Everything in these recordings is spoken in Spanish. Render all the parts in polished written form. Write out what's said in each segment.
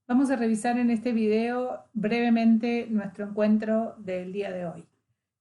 Vamos a revisar en este video brevemente nuestro encuentro del día de hoy,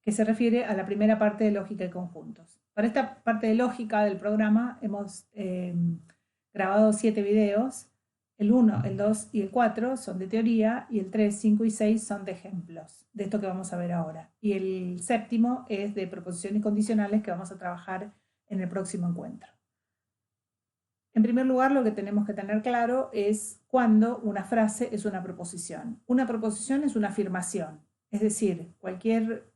que se refiere a la primera parte de lógica y conjuntos. Para esta parte de lógica del programa hemos grabado 7 videos. El 1, el 2 y el 4 son de teoría y el 3, 5 y 6 son de ejemplos, de esto que vamos a ver ahora. Y el séptimo es de proposiciones condicionales que vamos a trabajar en el próximo encuentro. En primer lugar, lo que tenemos que tener claro es cuándo una frase es una proposición. Una proposición es una afirmación, es decir, cualquier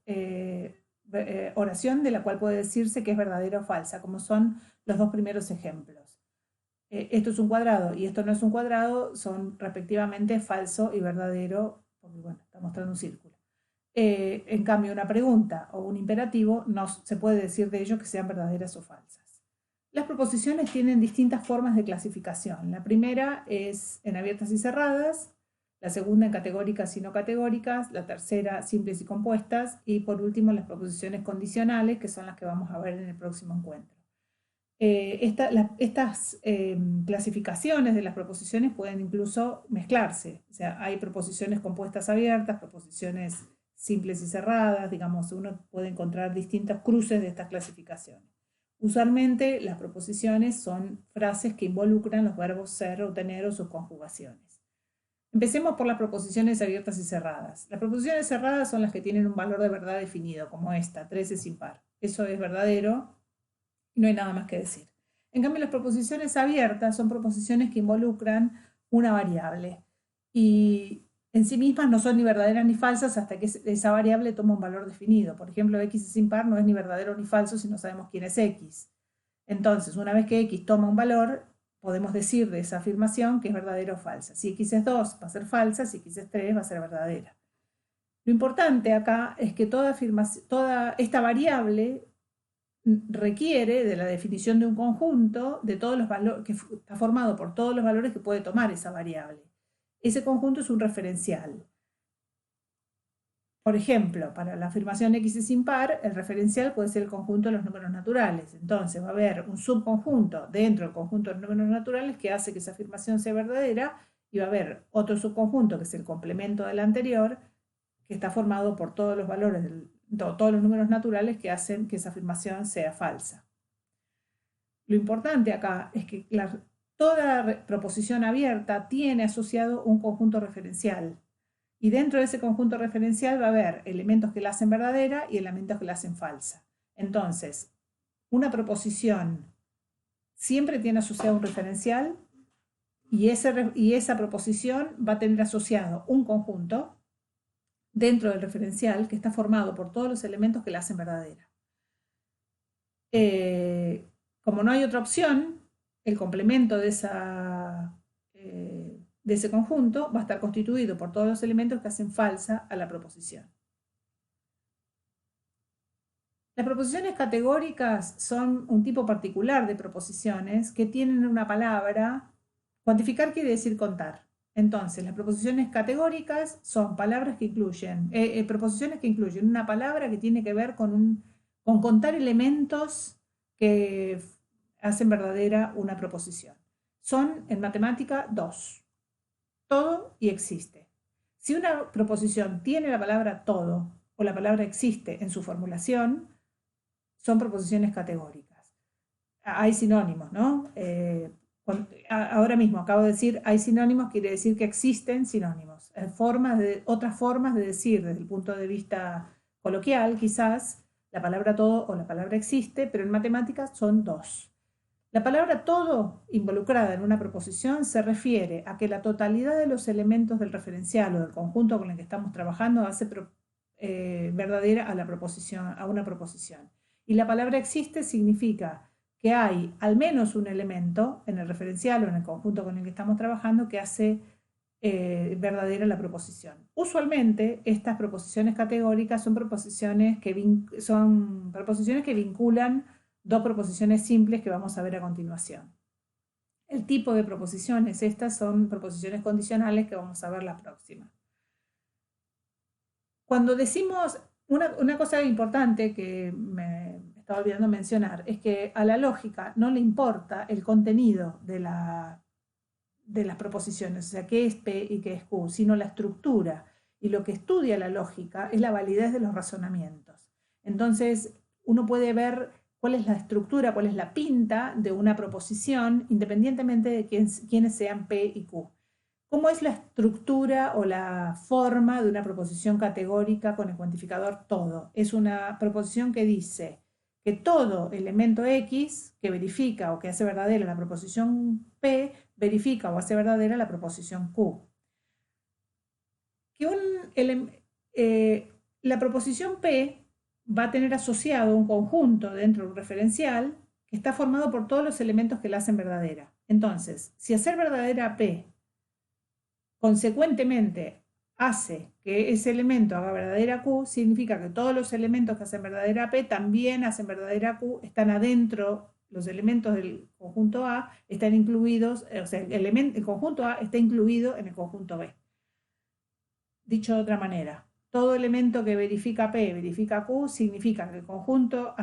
oración de la cual puede decirse que es verdadera o falsa, como son los dos primeros ejemplos. Esto es un cuadrado y esto no es un cuadrado, son respectivamente falso y verdadero, porque bueno, está mostrando un círculo. En cambio, una pregunta o un imperativo no se puede decir de ellos que sean verdaderas o falsas. Las proposiciones tienen distintas formas de clasificación. La primera es en abiertas y cerradas, la segunda en categóricas y no categóricas, la tercera simples y compuestas y por último las proposiciones condicionales, que son las que vamos a ver en el próximo encuentro. Estas clasificaciones de las proposiciones pueden incluso mezclarse, o sea, hay proposiciones compuestas abiertas, proposiciones simples y cerradas, digamos, uno puede encontrar distintos cruces de estas clasificaciones. Usualmente las proposiciones son frases que involucran los verbos ser o tener o sus conjugaciones. Empecemos por las proposiciones abiertas y cerradas. Las proposiciones cerradas son las que tienen un valor de verdad definido, como esta, 13 es impar. Eso es verdadero y no hay nada más que decir. En cambio, las proposiciones abiertas son proposiciones que involucran una variable y en sí mismas no son ni verdaderas ni falsas hasta que esa variable toma un valor definido. Por ejemplo, x es impar no es ni verdadero ni falso si no sabemos quién es x. Entonces, una vez que x toma un valor, podemos decir de esa afirmación que es verdadera o falsa. Si x es 2 va a ser falsa, si x es 3 va a ser verdadera. Lo importante acá es que toda esta variable requiere de la definición de un conjunto de todos los valores que está formado por todos los valores que puede tomar esa variable. Ese conjunto es un referencial. Por ejemplo, para la afirmación x es impar, el referencial puede ser el conjunto de los números naturales. Entonces va a haber un subconjunto dentro del conjunto de los números naturales que hace que esa afirmación sea verdadera y va a haber otro subconjunto que es el complemento del anterior, que está formado por todos los valores, todos los números naturales que hacen que esa afirmación sea falsa. Lo importante acá es que toda proposición abierta tiene asociado un conjunto referencial. Y dentro de ese conjunto referencial va a haber elementos que la hacen verdadera y elementos que la hacen falsa. Entonces, una proposición siempre tiene asociado un referencial y esa proposición va a tener asociado un conjunto dentro del referencial que está formado por todos los elementos que la hacen verdadera. Como no hay otra opción, el complemento de ese conjunto va a estar constituido por todos los elementos que hacen falsa a la proposición. Las proposiciones categóricas son un tipo particular de proposiciones que tienen una palabra. Cuantificar quiere decir contar. Entonces, las proposiciones categóricas son palabras que incluyen, proposiciones que incluyen una palabra que tiene que ver con contar elementos que hacen verdadera una proposición. Son en matemática dos: todo y existe. Si una proposición tiene la palabra todo o la palabra existe en su formulación, son proposiciones categóricas. Hay sinónimos, ¿no? Ahora mismo acabo de decir hay sinónimos, quiere decir que existen sinónimos. Otras formas de decir desde el punto de vista coloquial, quizás, la palabra todo o la palabra existe, pero en matemáticas son dos. La palabra todo involucrada en una proposición se refiere a que la totalidad de los elementos del referencial o del conjunto con el que estamos trabajando hace verdadera a una proposición. Y la palabra existe significa que hay al menos un elemento en el referencial o en el conjunto con el que estamos trabajando que hace verdadera la proposición. Usualmente estas proposiciones categóricas son proposiciones que vinculan dos proposiciones simples que vamos a ver a continuación. El tipo de proposiciones, estas son proposiciones condicionales que vamos a ver la próxima. Cuando decimos, una cosa importante que me estaba olvidando mencionar, es que a la lógica no le importa el contenido de de las proposiciones, o sea, qué es P y qué es Q, sino la estructura. Y lo que estudia la lógica es la validez de los razonamientos. Entonces, uno puede ver cuál es la estructura, cuál es la pinta de una proposición, independientemente de quiénes sean P y Q. ¿Cómo es la estructura o la forma de una proposición categórica con el cuantificador todo? Es una proposición que dice que todo elemento X que verifica o que hace verdadera la proposición P, verifica o hace verdadera la proposición Q. La proposición P va a tener asociado un conjunto dentro de un referencial que está formado por todos los elementos que la hacen verdadera. Entonces, si hacer verdadera P consecuentemente hace que ese elemento haga verdadera Q, significa que todos los elementos que hacen verdadera P también hacen verdadera Q, están adentro, los elementos del conjunto A están incluidos, o sea, el conjunto A está incluido en el conjunto B. Dicho de otra manera, todo elemento que verifica P verifica Q, significa que el conjunto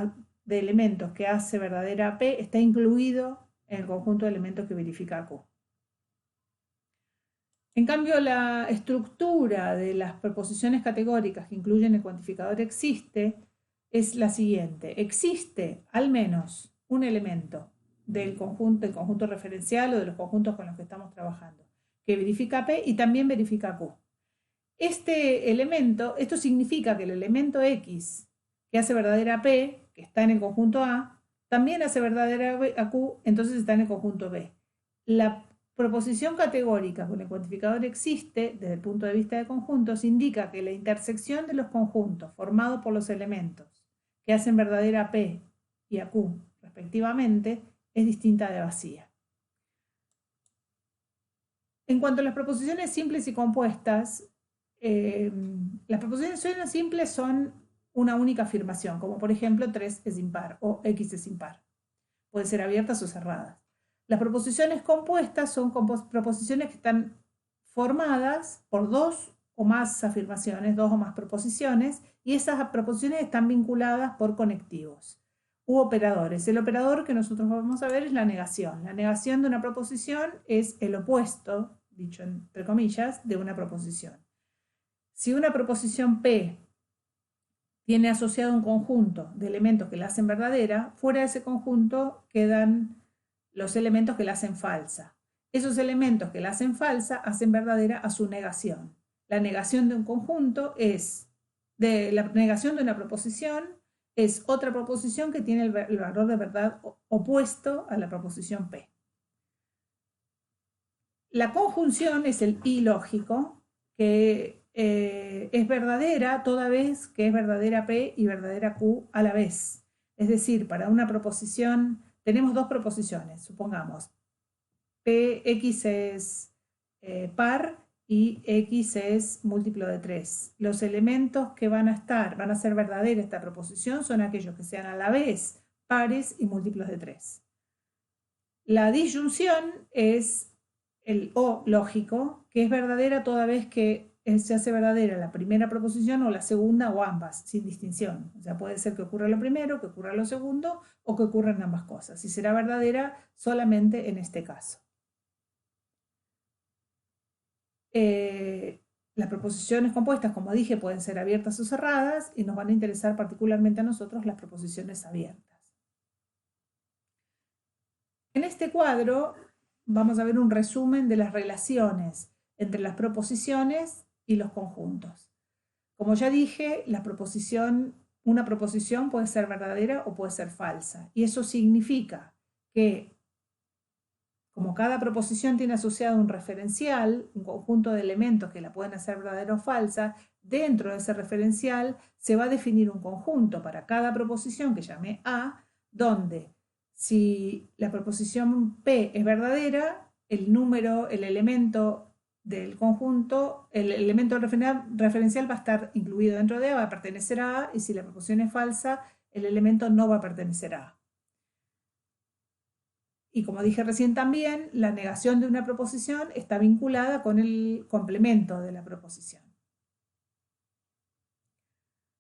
de elementos que hace verdadera P está incluido en el conjunto de elementos que verifica Q. En cambio, la estructura de las proposiciones categóricas que incluyen el cuantificador existe es la siguiente. Existe al menos un elemento del conjunto referencial o de los conjuntos con los que estamos trabajando que verifica P y también verifica Q. Este elemento, esto significa que el elemento X que hace verdadera P, que está en el conjunto A, también hace verdadera Q, entonces está en el conjunto B. La proposición categórica con el cuantificador existe desde el punto de vista de conjuntos indica que la intersección de los conjuntos formados por los elementos que hacen verdadera a P y a Q respectivamente es distinta de vacía. En cuanto a las proposiciones simples y compuestas, las proposiciones simples son una única afirmación, como por ejemplo 3 es impar o X es impar. Pueden ser abiertas o cerradas. Las proposiciones compuestas son proposiciones que están formadas por dos o más afirmaciones, dos o más proposiciones, y esas proposiciones están vinculadas por conectivos u operadores. El operador que nosotros vamos a ver es la negación. La negación de una proposición es el opuesto, dicho entre comillas, de una proposición. Si una proposición P tiene asociado un conjunto de elementos que la hacen verdadera, fuera de ese conjunto quedan los elementos que la hacen falsa. Esos elementos que la hacen falsa hacen verdadera a su negación. La negación de un conjunto la negación de una proposición es otra proposición que tiene el valor de verdad opuesto a la proposición P. La conjunción es el ilógico, que es verdadera toda vez que es verdadera P y verdadera Q a la vez. Es decir, para una proposición, tenemos dos proposiciones, supongamos, Px es par y X es múltiplo de 3. Los elementos que van a ser verdadera esta proposición son aquellos que sean a la vez pares y múltiplos de 3. La disyunción es el O lógico, que es verdadera toda vez que se hace verdadera la primera proposición o la segunda o ambas, sin distinción. O sea, puede ser que ocurra lo primero, que ocurra lo segundo o que ocurran ambas cosas. Y será verdadera solamente en este caso. Las proposiciones compuestas, como dije, pueden ser abiertas o cerradas y nos van a interesar particularmente a nosotros las proposiciones abiertas. En este cuadro vamos a ver un resumen de las relaciones entre las proposiciones y los conjuntos. Como ya dije, una proposición puede ser verdadera o puede ser falsa. Y eso significa que, como cada proposición tiene asociado un referencial, un conjunto de elementos que la pueden hacer verdadera o falsa, dentro de ese referencial se va a definir un conjunto para cada proposición que llame A, donde si la proposición P es verdadera, el elemento del conjunto, el elemento referencial va a estar incluido dentro de A, va a pertenecer a A, y si la proposición es falsa, el elemento no va a pertenecer a A. Y como dije recién también, la negación de una proposición está vinculada con el complemento de la proposición.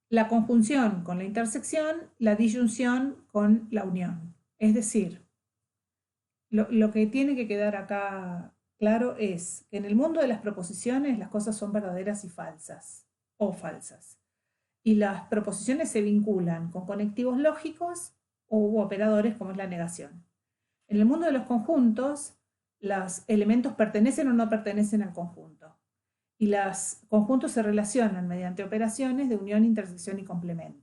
La conjunción con la intersección, la disyunción con la unión. Es decir, lo que tiene que quedar acá claro es que en el mundo de las proposiciones las cosas son verdaderas y falsas, o falsas. Y las proposiciones se vinculan con conectivos lógicos u operadores como es la negación. En el mundo de los conjuntos, los elementos pertenecen o no pertenecen al conjunto. Y los conjuntos se relacionan mediante operaciones de unión, intersección y complemento.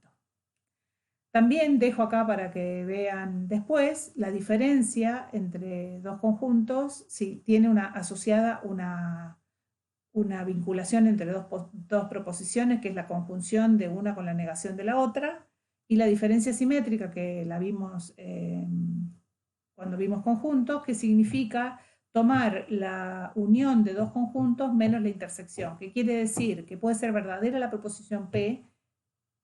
También dejo acá para que vean después la diferencia entre dos conjuntos, si tiene asociada una vinculación entre dos proposiciones, que es la conjunción de una con la negación de la otra, y la diferencia simétrica, que la vimos cuando vimos conjuntos, que significa tomar la unión de dos conjuntos menos la intersección, que quiere decir que puede ser verdadera la proposición P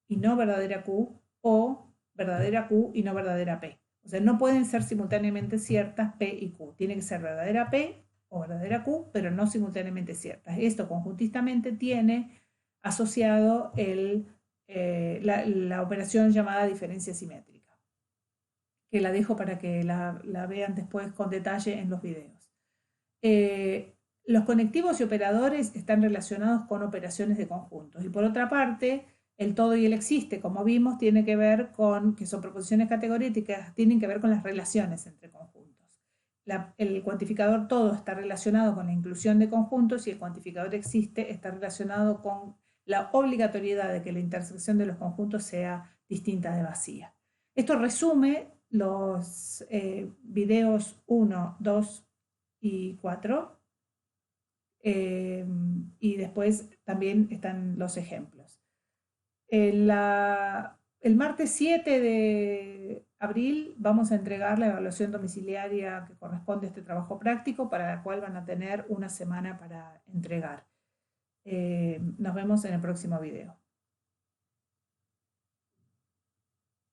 y no verdadera Q, o verdadera Q y no verdadera P. O sea, no pueden ser simultáneamente ciertas P y Q. Tiene que ser verdadera P o verdadera Q, pero no simultáneamente ciertas. Esto conjuntistamente tiene asociado la operación llamada diferencia simétrica, que la dejo para que la vean después con detalle en los videos. Los conectivos y operadores están relacionados con operaciones de conjuntos. Y por otra parte, el todo y el existe, como vimos, tiene que ver con, que son proposiciones categóricas, tienen que ver con las relaciones entre conjuntos. El cuantificador todo está relacionado con la inclusión de conjuntos y el cuantificador existe está relacionado con la obligatoriedad de que la intersección de los conjuntos sea distinta de vacía. Esto resume los videos 1, 2 y 4. Y después también están los ejemplos. El martes 7 de abril vamos a entregar la evaluación domiciliaria que corresponde a este trabajo práctico, para la cual van a tener una semana para entregar. Nos vemos en el próximo video.